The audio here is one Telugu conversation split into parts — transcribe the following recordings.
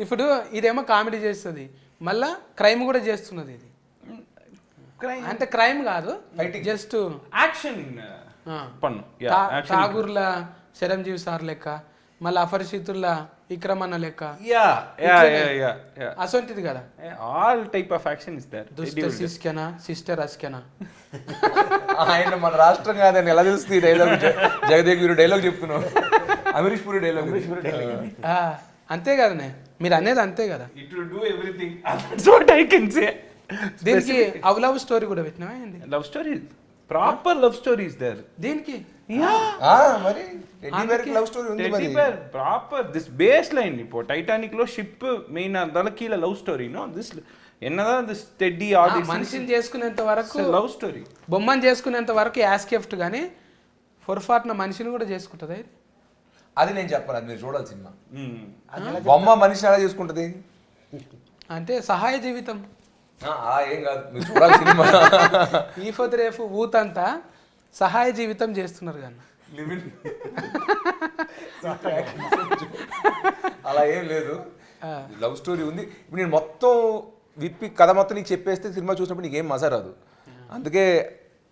ఇప్పుడు ఇదేమో కామెడీ చేస్తుంది, మళ్ళా క్రైమ్ కూడా చేస్తున్నది. ఇది అంటే క్రైమ్ కాదు, జస్ట్ యాక్షన్ పన్ను. ఠాగూర్ల చిరంజీవి సార్ లెక్క, మళ్ళీ అపరిచితుల్లా విక్రమన్న లెక్క, అసొంటిది కదా. All type of action is there. దుష్ట శిష్కెనా సిస్టర్ అస్కెనా. ఆయన మన రాష్ట్రం కాదని ఎలా తెలుస్తుంది? డైలాగ్ జగదేవ్ వీరు డైలాగ్ చెప్తున్నావు, అమరీష్ పూరి డైలాగ్. అంతే కదనే, మీరు అనేది అంతే కదా. It will do everything, that's what I can say. దీనికి లవ్ స్టోరీ కూడా పెట్టినావా ఏంది? Love story, proper love story is there దీనికి. మరి టెడ్డీ బేర్ కి లవ్ స్టోరీ ఉంది. మరి teddy bear proper this baseline. இப்போ டைட்டாనిక్ లో షిప్ మెయిన్ అదల కీల లవ్ స్టోరీ నో దిస్ ఎన్నదా దిస్ టెడ్డీ ఆడియన్స్ మనిషిని చేసుకునేంత వరకు లవ్ స్టోరీ, బొమ్మని చేసుకునేంత వరకు యాస్కెఫ్ట్ గానీ పొరపాటున మనిషిని కూడా చేసుకుంటది. అది నేను చెప్పను, అది మీరు చూడాలి సినిమా. బొమ్మ మనిషిని ఎలా చేసుకుంటది అంటే సహాయ జీవితం. ఏం కాదు, మీరు చూడాలి సినిమా. ఈ పొద్దు రేపు ఊతంతా సహాయ జీవితం చేస్తున్నారు కానీ అలా ఏం లేదు, లవ్ స్టోరీ ఉంది. ఇప్పుడు నేను మొత్తం విప్పి కథ మొత్తం నీకు చెప్పేస్తే సినిమా చూసినప్పుడు నీకు ఏం మజా రాదు. అందుకే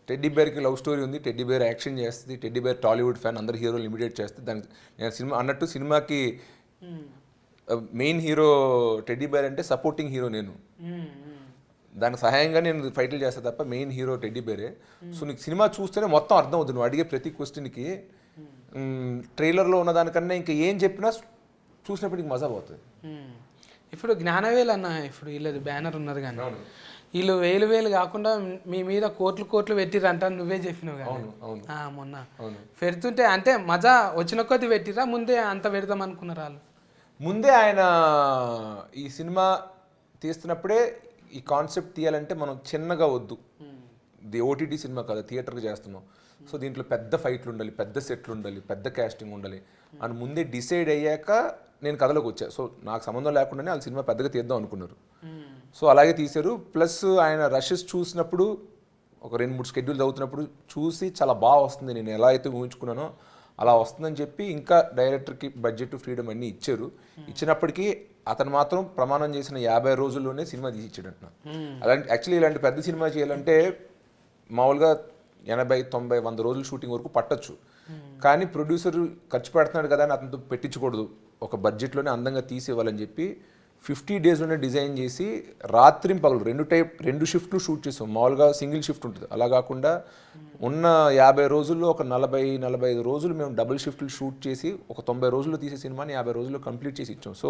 టెడ్డీ బేర్కి లవ్ స్టోరీ ఉంది, టెడ్డీ బేర్ యాక్షన్ చేస్తుంది, టెడ్డీ బేర్ టాలీవుడ్ ఫ్యాన్, అందరు హీరోలు ఇమిడియేట్ చేస్తుంది. దానికి నేను సినిమా అన్నట్టు సినిమాకి మెయిన్ హీరో టెడ్డీ బేర్ అంటే సపోర్టింగ్ హీరో నేను, దానికి సహాయంగా నేను ఫైట్లు చేస్తా తప్ప మెయిన్ హీరో టెడ్డీ బేరే. సో నీకు సినిమా చూస్తేనే మొత్తం అర్థం అవుతుంది. నువ్వు అడిగే ప్రతి క్వశ్చన్కి ట్రైలర్లో ఉన్న దానికన్నా ఇంకా ఏం చెప్పినా చూసినప్పుడు నీకు మజా పోతుంది. ఇప్పుడు జ్ఞానవేలు అన్న, ఇప్పుడు వీళ్ళది బ్యానర్ ఉన్నారు కానీ వీళ్ళు వేలు కాకుండా మీ మీద కోట్లు పెట్టిరంట, నువ్వే చెప్పినావు కానీ మొన్న పెడుతుంటే. అంటే మజా వచ్చిన కొద్ది పెట్టిరా, ముందే అంత పెడదాం అనుకున్నారు వాళ్ళు? ముందే ఆయన ఈ సినిమా తీస్తున్నప్పుడే ఈ కాన్సెప్ట్ తీయాలంటే మనం చిన్నగా వద్దు, ఇది ఓటీటీ సినిమా కదా, థియేటర్కి చేస్తున్నాం. సో దీంట్లో పెద్ద ఫైట్లు ఉండాలి, పెద్ద సెట్లు ఉండాలి, పెద్ద క్యాస్టింగ్ ఉండాలి అని ముందే డిసైడ్ అయ్యాక నేను కథలోకి వచ్చా. సో నాకు సంబంధం లేకుండానే వాళ్ళు సినిమా పెద్దగా తీద్దాం అనుకున్నారు. సో అలాగే తీశారు. ప్లస్ ఆయన రషెస్ చూసినప్పుడు, ఒక 2-3 షెడ్యూల్ అవుతున్నప్పుడు చూసి చాలా బాగా వస్తుంది, నేను ఎలా అయితే ఊహించుకున్నానో అలా వస్తుందని చెప్పి ఇంకా డైరెక్టర్కి బడ్జెట్ ఫ్రీడమ్ అన్నీ ఇచ్చారు. ఇచ్చినప్పటికీ అతను మాత్రం ప్రమాణం చేసిన 50 రోజుల్లోనే సినిమా తీసి ఇచ్చాడంట. అలాంటి యాక్చువల్లీ ఇలాంటి పెద్ద సినిమా చేయాలంటే మామూలుగా 80, 90, 100 రోజులు షూటింగ్ వరకు పట్టొచ్చు. కానీ ప్రొడ్యూసర్ ఖర్చు పెడుతున్నాడు కదా అని అతనితో పెట్టించకూడదు, ఒక బడ్జెట్లోనే అందంగా తీసి ఇవ్వాలని చెప్పి 50 డేస్లోనే డిజైన్ చేసి రాత్రి పగలు 2 షిఫ్ట్లు షూట్ చేసాం. మామూలుగా సింగిల్ షిఫ్ట్ ఉంటుంది, అలా కాకుండా ఉన్న 50 రోజుల్లో ఒక 40-45 రోజులు మేము డబుల్ షిఫ్ట్లు షూట్ చేసి ఒక 90 రోజుల్లో తీసే సినిమాని 50 రోజుల్లో కంప్లీట్ చేసి ఇచ్చాం. సో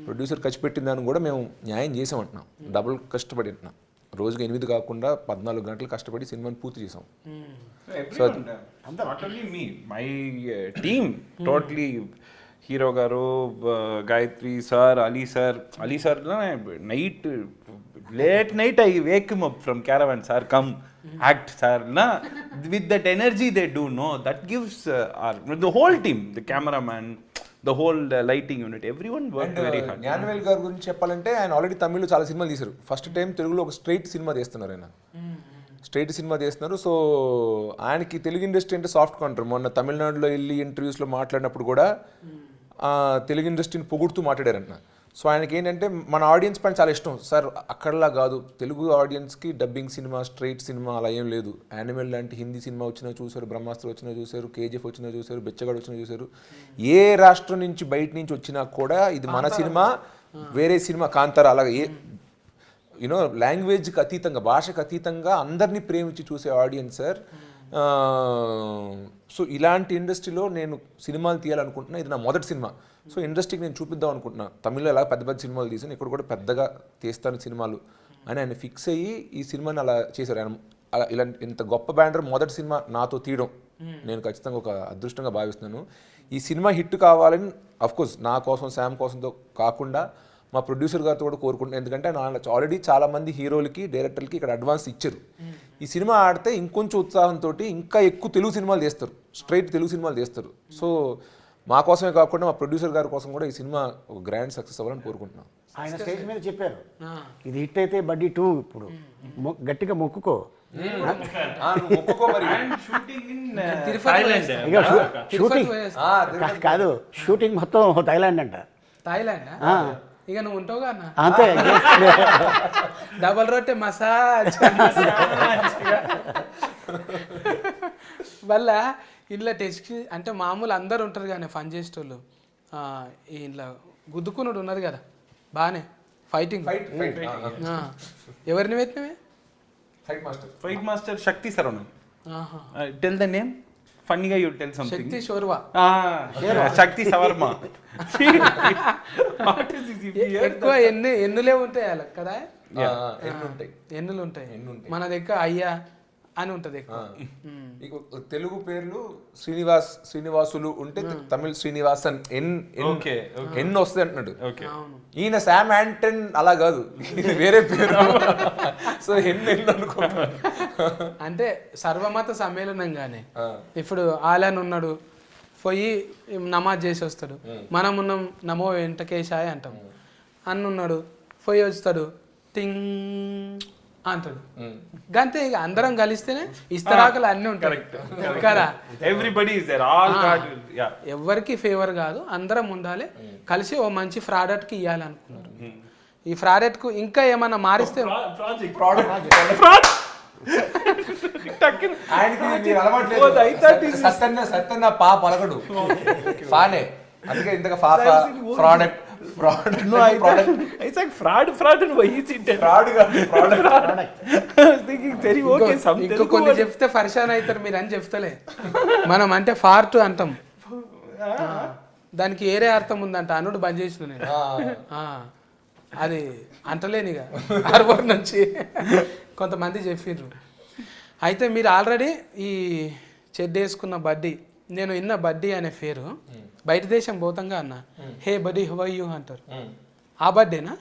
ప్రొడ్యూసర్ ఖర్చు పెట్టిన దాన్ని కూడా మేము న్యాయం చేసామంటున్నాం, డబుల్ కష్టపడి అంటున్నాం. రోజుకి 8 కాకుండా 14 గంటలు కష్టపడి సినిమాని పూర్తి చేసాం. So my team totally, hero గారు, Gayathri sir, Ali sir night late night I wake him up from caravan, sir come act sir నా with that energy they do no that gives the whole team, the cameraman, the whole lighting unit, everyone work very hard. Gnanavel గారి గురించి చెప్పాలంటే ఆయన ఆల్రెడీ తమిళ్లో చాలా సినిమాలు తీశారు. ఫస్ట్ టైం తెలుగులో ఒక స్ట్రైట్ సినిమా తీస్తున్నారు, ఆయన స్ట్రైట్ సినిమా తీస్తున్నారు. సో ఆయనకి తెలుగు ఇండస్ట్రీ అంటే సాఫ్ట్ కౌంటర్. మొన్న తమిళనాడులో వెళ్ళి ఇంటర్వ్యూస్లో మాట్లాడినప్పుడు కూడా తెలుగు ఇండస్ట్రీని పొగుడుతూ మాట్లాడారంట. సో ఆయనకి ఏంటంటే మన ఆడియన్స్ పైన చాలా ఇష్టం సార్, అక్కడలా కాదు, తెలుగు ఆడియన్స్కి డబ్బింగ్ సినిమా, స్ట్రైట్ సినిమా అలా ఏం లేదు. యానిమల్ లాంటి హిందీ సినిమా వచ్చినా చూశారు, బ్రహ్మాస్త్ర వచ్చినా చూశారు, కేజీఎఫ్ వచ్చినా చూశారు, బెచ్చగాడు వచ్చినా చూశారు. ఏ రాష్ట్రం నుంచి బయట నుంచి వచ్చినా కూడా ఇది మన సినిమా, వేరే సినిమా కాంతారా అలాగే యూనో లాంగ్వేజ్కి అతీతంగా, భాషకు అతీతంగా అందరినీ ప్రేమించి చూసే ఆడియన్స్ సార్. సో ఇలాంటి ఇండస్ట్రీలో నేను సినిమాలు తీయాలనుకుంటున్నా, ఇది నా మొదటి సినిమా. సో ఇండస్ట్రీకి నేను చూపిద్దాం అనుకుంటున్నా, తమిళ్లో ఎలా పెద్ద పెద్ద సినిమాలు తీసాను, ఇక్కడ కూడా పెద్దగా తీస్తాను సినిమాలు అని ఆయన ఫిక్స్ అయ్యి ఈ సినిమాని అలా చేశారు. ఆయన అలా ఇలాంటి ఇంత గొప్ప బ్యానర్ మొదటి సినిమా నాతో తీయడం నేను ఖచ్చితంగా ఒక అదృష్టంగా భావిస్తున్నాను. ఈ సినిమా హిట్ కావాలని అఫ్కోర్స్ నా కోసం, శామ్ కోసంతో కాకుండా మా ప్రొడ్యూసర్ గారితో కూడా కోరుకుంటున్నాను. ఎందుకంటే ఆయన ఆల్రెడీ చాలామంది హీరోలకి, డైరెక్టర్లకి ఇక్కడ అడ్వాన్స్ ఇచ్చారు. ఈ సినిమా ఆడితే ఇంకొంచెం ఉత్సాహంతో ఇంకా ఎక్కువ తెలుగు సినిమాలు తీస్తారు, స్ట్రైట్ తెలుగు సినిమాలు తీస్తారు. సో మా కోసమే కాకుండా మా ప్రొడ్యూసర్ గారి కోసం కూడా ఈ సినిమా ఒక గ్రాండ్ సక్సెస్ అవ్వాలని కోరుకుంటున్నాం. ఆయన స్టేజ్ మీద చెప్పారు, ఇది హిట్ అయితే బడ్డీ 2 ఇప్పుడు గట్టిగా మొక్కుకో, నువ్వు మొక్కుకో మరి. Shooting in Tirupati Thailand. ఇక షూటింగ్ తిరుపతి. కాదు, షూటింగ్ మొత్తం థాయిలాండ్ అంట. థాయిలాండ్ ఇక నువ్వు ఉంటావుగా అన్న, అంతే. డబల్ రొట్టె మసాజ్ వల్ల ఇంట్లో టెస్ట్ అంటే మామూలు అందరు ఉంటారు కానీ ఫన్ చేసేటోళ్ళు, ఇంట్లో గుద్దుకున్నాడు ఉన్నది కదా బాగానే ఫైటింగ్. ఫైట్ ఎవరిని పెట్టినవే? Fight master. Fight master Shakti Saravana. Tell the name ఫన్నీగా యూ టెల్ సంథింగ్. శక్తి షోర్వా. శక్తి సవర్మ. ఎక్కువ ఎన్నులే ఉంటాయి వాళ్ళకి కదా, ఉంటాయి. ఎన్నులు ఉంటాయి. మన దగ్గర అయ్యా అని ఉంటది ఎక్కువ. తెలుగు పేర్లు శ్రీనివాసులు ఉంటే తమిళ శ్రీనివాసన్ ఎన్ వస్తుంది అంటున్నాడు. ఈయన శామ్ యాంటన్ అలా కాదు, వేరే పేరు. సో ఎన్ అనుకో. అంటే సర్వమత సమ్మేళనం గానే ఇప్పుడు ఆలన్ ఉన్నాడు, పోయి నమాజ్ చేసి వస్తాడు. మనం ఉన్నాం నమో వెంకటేశాయ అంటాం. అన్నున్నాడు పోయి వస్తాడు టింగ్ అంటాడు. గంతే ఇక అందరం కలిస్తేనే ఇస్తరాకులు అన్నీ ఉంటాయి కదా. ఎవరికి ఫేవర్ కాదు, అందరం ఉండాలి కలిసి ఓ మంచి ప్రాడక్ట్ కి ఇవ్వాలి అనుకున్నారు. ఈ ప్రాడక్ట్ కు ఇంకా ఏమన్నా మారిస్తే సత్యన్న పా పలకడు పానే, అందుకే ఇంతగా ప్రోడక్ట్ కొన్ని చెప్తే పరిశాన్ అవుతారు మీరు అని చెప్తలే. మనం అంటే ఫార్ట్ అంటాం, దానికి ఏరే అర్థం ఉందంట. అనుడు బంద్ చేసిన నేను అది అంటలేనిగా హార్బర్ నుంచి కొంతమంది చెప్పిర్రు. అయితే మీరు ఆల్రెడీ ఈ చెడ్డ వేసుకున్న బడ్డీ, నేను విన్న బడ్డీ అనే పేరు బయట దేశం పోతంగా అన్న, హే బడ్డీ హౌ ఆర్ యు అంటారు. ఆ బడ్డేనా?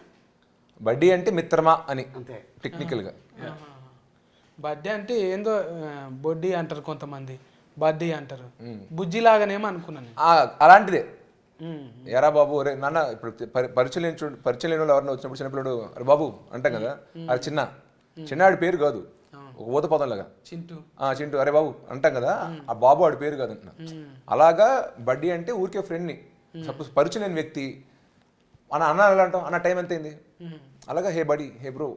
బడ్డీ అంటే మిత్రమా అని టెక్నికల్ గా. బడ్డీ అంటే ఏందో బొడ్డీ అంటారు కొంతమంది, బడ్డీ అంటారు. బుజ్జి లాగానేమో అనుకున్నాను. అలాంటిదే. ఎరా బాబు అరే నాన్న, ఇప్పుడు పరిచయం లేని వాళ్ళు ఎవరైనా వచ్చినప్పుడు చిన్నపిల్లడు అరే బాబు అంటాం కదా, అది చిన్నాడి పేరు కాదు, ఒక ఊత పదం లాగా. చింటూ అరే బాబు అంటాం కదా, ఆ బాబు ఆడి పేరు కాదు అంటున్నా. అలాగా బడ్డీ అంటే ఊరికే ఫ్రెండ్ని, సపోజ్ పరిచయం లేని వ్యక్తి అన్న ఎలా అంటాం, అన్న టైం ఎంత అయింది, అలాగా హే బడీ హే బ్రో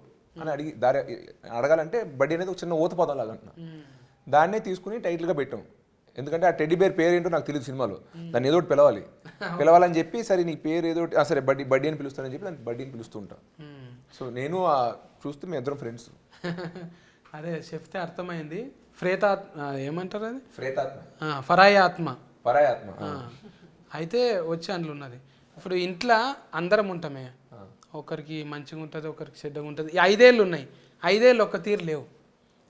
అని అడిగి దారి అడగాలంటే బడ్డీ అనేది ఒక చిన్న ఊత పదం లాగా అంటున్నా. దాన్నే తీసుకుని టైటిల్గా పెట్టాం. ఎందుకంటే ఆ టెడ్డీ బేర్ పేరు ఏంటో నాకు తెలియదు సినిమాలో, దాన్ని ఏదో ఒకటి పిలవాలని చెప్పి, సరే నీ పేరు ఏదో సరే బడ్డీ అని పిలుస్తానని చెప్పి దాన్ని బడ్డీ అని పిలుస్తుంటా. సో నేను చూస్తే మేము ఇద్దరం ఫ్రెండ్స్. అదే చెప్తే అర్థమైంది. ఏమంటారు అది, ప్రేతాత్మ, పరాయి ఆత్మ. అయితే వచ్చి అందులో ఉన్నది. ఇప్పుడు ఇంట్లో అందరం ఉంటామే, ఒకరికి మంచిగా ఉంటుంది, ఒకరికి చెడ్డగా ఉంటుంది. 5 ఏళ్ళు ఉన్నాయి, 5 ఏళ్ళు ఒక్క తీరు లేవు.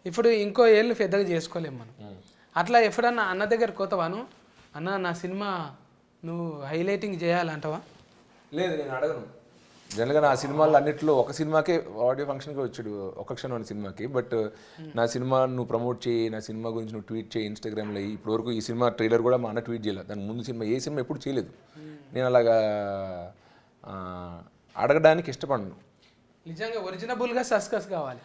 ఇప్పుడు ఇంకో ఏళ్ళు పెద్దగా చేసుకోలేము మనం. అట్లా ఎప్పుడన్నా అన్న దగ్గర కోతవాను, అన్న నా సినిమా నువ్వు హైలైటింగ్ చేయాలంటావా? లేదు, నేను అడగను. జనరల్గా నా సినిమాల్లో అన్నింటిలో ఒక సినిమాకే ఆడియో ఫంక్షన్కి వచ్చాడు, ఒక క్షణం అనే సినిమాకి. బట్ నా సినిమా నువ్వు ప్రమోట్ చేయి, నా సినిమా గురించి నువ్వు ట్వీట్ చేయి ఇన్స్టాగ్రామ్లో. ఇప్పటివరకు ఈ సినిమా ట్రైలర్ కూడా మా అన్న ట్వీట్ చేయలేదు. దాని ముందు సినిమా ఏ సినిమా ఎప్పుడు చేయలేదు. నేను అలాగా అడగడానికి ఇష్టపడను. నిజంగా ఒరిజినబుల్ గా సస్కస్ కావాలి.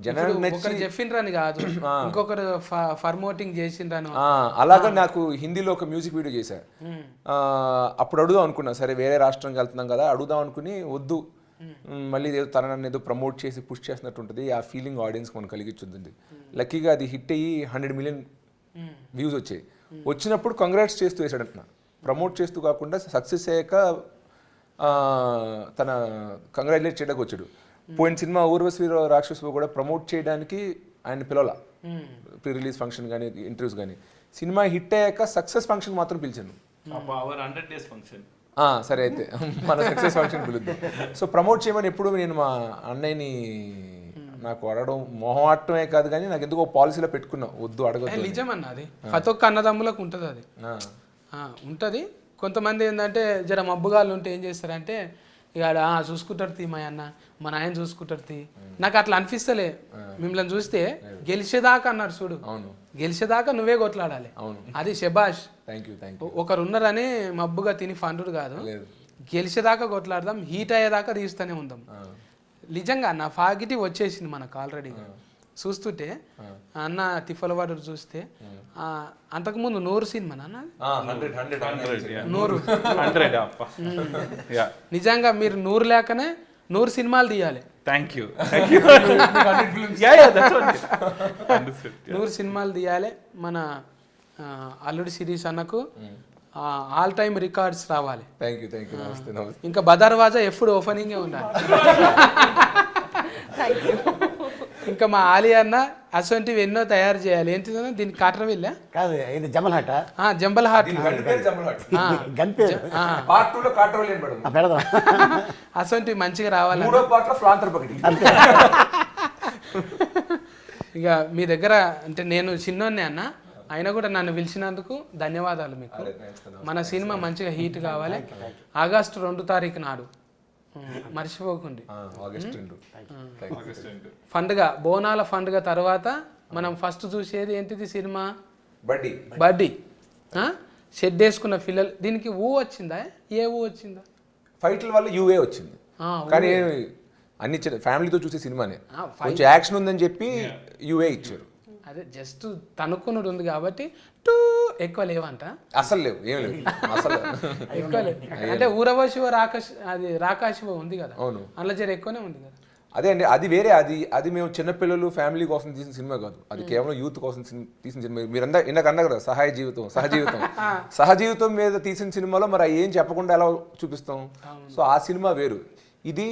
జనాలు చెప్పిండ్రని కాదు, ఇంకొకరు ఫర్మోటింగ్ చేసిండ్రను. అలాగా నాకు హిందీలో ఒక మ్యూజిక్ వీడియో చేశా. అప్పుడు అడుగుదాం అనుకున్నా, సరే వేరే రాష్ట్రంకి వెళ్తున్నాం కదా అడుగుదాం అనుకుని, వద్దు మళ్ళీ తనని ఏదో ప్రమోట్ చేసి పుష్ చేసినట్టు ఉంటుంది, ఆ ఫీలింగ్ ఆడియన్స్కి మనం కలిగించుద్ది. లక్కీగా అది హిట్ అయ్యి 100 మిలియన్ వ్యూస్ వచ్చాయి. వచ్చినప్పుడు కంగ్రాట్స్ చేస్తూ వేసాడంటున్నా, ప్రమోట్ చేస్తూ కాకుండా సక్సెస్ అయ్యాక తన కంగ్రాచులేట్ చేయడానికి వచ్చాడు. పోయిన సినిమా ఊర్వశి రాక్షసు కూడా ప్రమోట్ చేయడానికి ఆయన పిలవాల, ప్రీ రిలీజ్ ఫంక్షన్ కానీ ఇంటర్వ్యూస్ కానీ. సినిమా హిట్ అయ్యాక సక్సెస్ ఫంక్షన్ మాత్రం పిలిచాను. సరే అయితే మన సక్సెస్ ఫంక్షన్ పిలుద్దాం. సో ప్రమోట్ చేయమని ఎప్పుడు నేను మా అన్నయ్యని నాకు అడగడం మొహమాటమే కాదు కానీ నాకు ఎందుకో పాలసీలో పెట్టుకున్నా, వద్దు అడగదు. నిజమన్నా, అది ప్రతి ఒక్క అన్నదమ్ములకు ఉంటుంది, అది ఉంటుంది. కొంతమంది ఏంటంటే జర మబ్బుగాళ్ళు ఉంటే ఏం చేస్తారంటే, ఇక చూసుకుంటారు తీ మా అన్న, మా నాయన చూసుకుంటారు తీ. నాకు అట్లా అనిపిస్తలే. మిమ్మల్ని చూస్తే గెలిచేదాకా అన్నారు చూడు, గెలిచేదాకా నువ్వే కొట్లాడాలి, అది శబాష్. ఒకరు ఉన్నారని మబ్బుగా తిని ఫండు కాదు, గెలిచేదాకా కొట్లాడదాం, హీట్ అయ్యేదాకా తీస్తూనే ఉందాం. నిజంగా నా పాజిటివ్ వచ్చేసింది మనకు ఆల్రెడీ. చూస్తుంటే అన్న తిఫలవాడు చూస్తే అంతకుముందు 100 సినిమా నాన్న 100 నిజంగా మీరు 100 లేకనే 100 సినిమాలు తీయాలి. థ్యాంక్ యూ 100 సినిమాలు తీయాలి. మన అల్లుడి సిరీస్ అన్నకు ఆల్ టైమ్ రికార్డ్స్ రావాలి. థ్యాంక్ యూ నమస్తే. ఇంకా బదర్వాజా ఎప్పుడు ఓపెనింగే ఉండాలి. ఇంకా మా ఆలి అన్న అసొంటివి ఎన్నో తయారు చేయాలి. ఏంటిదన్నా దీనికి కాటర్ వెళ్ళా కాదు, ఇది జమల్ హట, జంబల్ హాట్ గన్ పేరు పార్ట్ 2 లో కాట్రోల్ ఏం పడదు పెడదాం. అసొంటివి మంచిగా రావాలి. 3వ పార్ట్ లో ఫ్లాంటర్ బకెట్. ఇక మీ దగ్గర అంటే నేను చిన్నోన్నే అన్న, అయినా కూడా నన్ను పిలిచినందుకు ధన్యవాదాలు మీకు. మన సినిమా మంచిగా హీట్ కావాలి. ఆగస్టు 2 తారీఖు నాడు మర్చిపోకండి. పండుగ బోనాల పండుగ తర్వాత మనం ఫస్ట్ చూసేది ఏంటిది సినిమా బడ్డీ. షెడ్ వేసుకున్న పిల్లలు. దీనికి వచ్చిందా? ఏ వచ్చిందా? ఫైట్ల వల్ల యూఏ వచ్చింది, కానీ అన్ని ఫ్యామిలీతో చూసే సినిమానే. కొంచెం యాక్షన్ ఉందని చెప్పి యూఏ ఇచ్చారు. అదే జస్ట్ తనుకున్నది ఉంది కాబట్టి టూ ఎక్కువ లేవంట. అసలు లేవు, ఏం లేవు అసలు ఎక్కువ లేవు. అంటే ఊరవశివ రాకాశివ ఉంది కదా, అవును, అందులో జర ఎక్కువనే ఉంది కదా. అదే అండి, అది వేరే. అది మేము చిన్నపిల్లలు ఫ్యామిలీ కోసం తీసిన సినిమా కాదు, అది కేవలం యూత్ కోసం తీసిన సినిమా. మీరు ఇందాక అన్నారు కదా సహజీవితం మీద తీసిన సినిమాలో మరి ఏం చెప్పకుండా ఎలా చూపిస్తాం? సో ఆ సినిమా వేరు, ఇది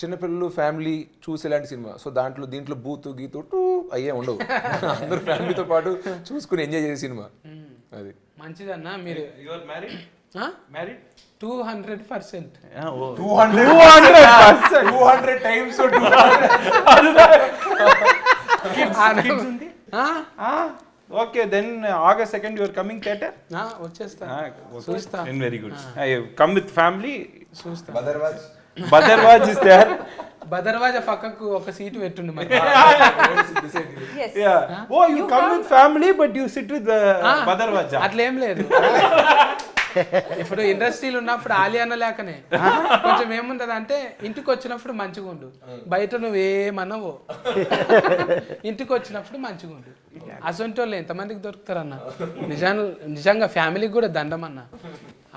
చిన్నపిల్లలు ఫ్యామిలీ చూసేలాంటి సినిమా. సో దీంట్లో బూతు గీతు అయ్యే ఉండవు. అందరూ ఫ్యామిలీతో పాటు చూసుకుని ఎంజాయ్ చేసే సినిమా అది. మంచిదన్నా. మీరు 200% 200 times okay. Then August 2nd you are coming theater? వచ్చేస్తా, చూస్తా. Very good. Come with family. చూస్తా. Badarwaj is there. బదర్వాజా పక్కకు ఒక సీటు పెట్టుండి మరి. Oh, you come with family but you sit with the Badarwaj. అట్లేం లేదు. ఇప్పుడు ఇండస్ట్రీలు ఉన్నప్పుడు ఆలియాన లేకనే కొంచెం ఏముంటది అంటే, ఇంటికి వచ్చినప్పుడు మంచిగా ఉండు, బయట నువ్వేమన్నావో ఇంటికి వచ్చినప్పుడు మంచిగా ఉండు. అసొంటి వాళ్ళు ఎంతమందికి దొరుకుతారన్న. నిజంగా ఫ్యామిలీకి కూడా దండం అన్న.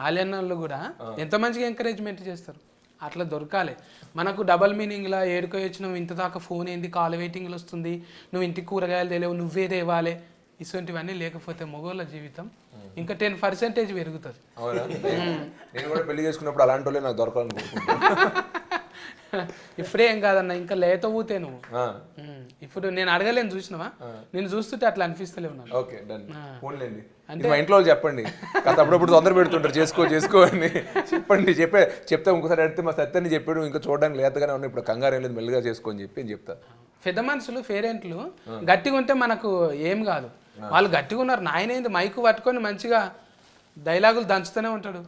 ఆలియన్ వాళ్ళు కూడా ఎంత మంచిగా ఎంకరేజ్మెంట్ చేస్తారు. అట్లా దొరకాలి మనకు. డబల్ మీనింగ్లా ఏడుకో వచ్చినావు, ఇంత దాకా ఫోన్ ఏంది, కాల్ వెయిటింగ్లు వస్తుంది, నువ్వు ఇంటికి కూరగాయలు తెలియవు, నువ్వే తేవాలి, ఇటువంటివన్నీ లేకపోతే మగవాళ్ళ జీవితం ఇంకా 10% పెరుగుతుంది. నేను కూడా పెళ్లి చేసుకున్నప్పుడు అలాంటి వాళ్ళే నాకు దొరకాలనుకుంటున్నాను. ఇప్పుడే ఏం కాదన్న, ఇంకా లేత ఊతే నువ్వు. ఇప్పుడు నేను అడగలేను, చూసినావా? నేను చూస్తుంటే అట్లా అనిపిస్తలేవు నాకు. Okay done. ఫోన్లేండి అంటే మా ఇంట్లో వాళ్ళు చెప్పండి, కాస్త అప్పుడప్పుడు తొందర పెడుతుంటారు, చేసుకో అని చెప్పండి. చెప్తే ఇంకోసారి అడిగితే మా సత్యాన్ని చెప్పాడు, ఇంకా చూడడానికి లేతగానే ఉన్నాయి, ఇప్పుడు కంగారు ఏం లేదు, మెల్లిగా చేసుకోని చెప్పి అని చెప్తా. పెద్ద మనుషులు పేరెంట్లు గట్టిగా ఉంటే మనకు ఏం కాదు. వాళ్ళు గట్టిగా ఉన్నారు, నాయన ఏంది మైకు పట్టుకొని మంచిగా డైలాగులు దంచుతూనే ఉంటాడు.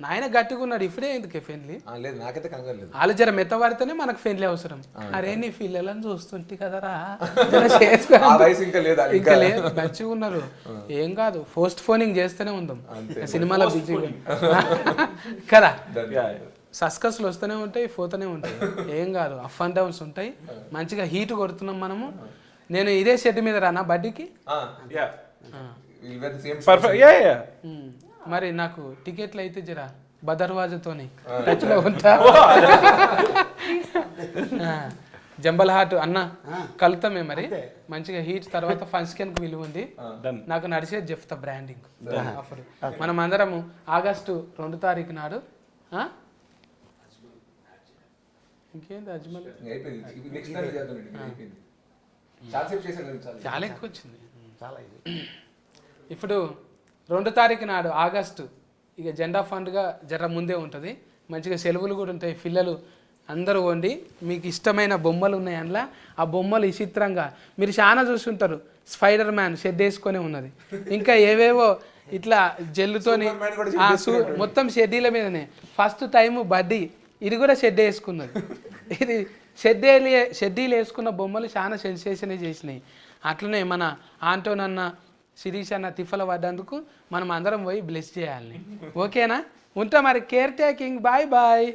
నాయన గట్టిగా ఉన్నాడు, ఇప్పుడే ఎందుకు ఫ్రెండ్లీ? లేదు, నాకైతే కంగారు లేదు. వాళ్ళు జర మెత్త పడితేనే మనకు ఫ్రెండ్లీ అవసరం. అరే నీ పిల్లలని చూస్తుంటే కదరా, ఇంకా లేదు, మంచిగా ఉన్నారు, ఏం కాదు, పోస్ట్ ఫోనింగ్ చేస్తూనే ఉందాం సినిమాలో బిజీగా కదా. సస్కస్లు వస్తూనే ఉంటాయి, పోతూనే ఉంటాయి, ఏం కాదు, అప్ అండ్ డౌన్స్ ఉంటాయి. మంచిగా హీట్ కొడుతున్నాం మనము. నేను ఇదే షెడ్ మీద రానా బడ్డీకి? మరి నాకు టికెట్లు అయితే జరా బదర్వాజతోని టచ్లో ఉంటా. జంబల్ హాట్ అన్న కలుతామే మరి. మంచిగా హీట్ తర్వాత ఫంక్షన్కి విలువ ఉంది. నాకు నడిచేది చెప్తా బ్రాండింగ్ ఆఫర్. మనం అందరము ఆగస్టు 2 తారీఖు నాడు. ఇంకేంది అజ్మల్ చాలా ఎక్కువ వచ్చింది. ఇప్పుడు 2 తారీఖు నాడు ఆగస్టు ఇక జెండా ఫండ్గా జర ముందే ఉంటుంది. మంచిగా సెలవులు కూడా ఉంటాయి. పిల్లలు అందరూ వండి మీకు ఇష్టమైన బొమ్మలు ఉన్నాయి అందులో. ఆ బొమ్మలు విచిత్రంగా మీరు చాలా చూసుంటారు. స్పైడర్ మ్యాన్ షెడ్ వేసుకొని ఉన్నది, ఇంకా ఏవేవో ఇట్లా జెల్లుతోని మొత్తం షెడ్డీల మీదనే. ఫస్ట్ టైము బడ్డీ ఇది కూడా షెడ్ వేసుకున్నది. ఇది షెడ్డీలు వేసుకున్న బొమ్మలు చాలా సెన్సేషన్ చేసినాయి. అట్లనే మన ఆంటోనన్న శిరీష్ అన్న తిఫల పడ్డందుకు మనం అందరం పోయి బ్లెస్ చేయాలని. ఓకేనా? ఉంటా మరి. Care taking. Bye bye.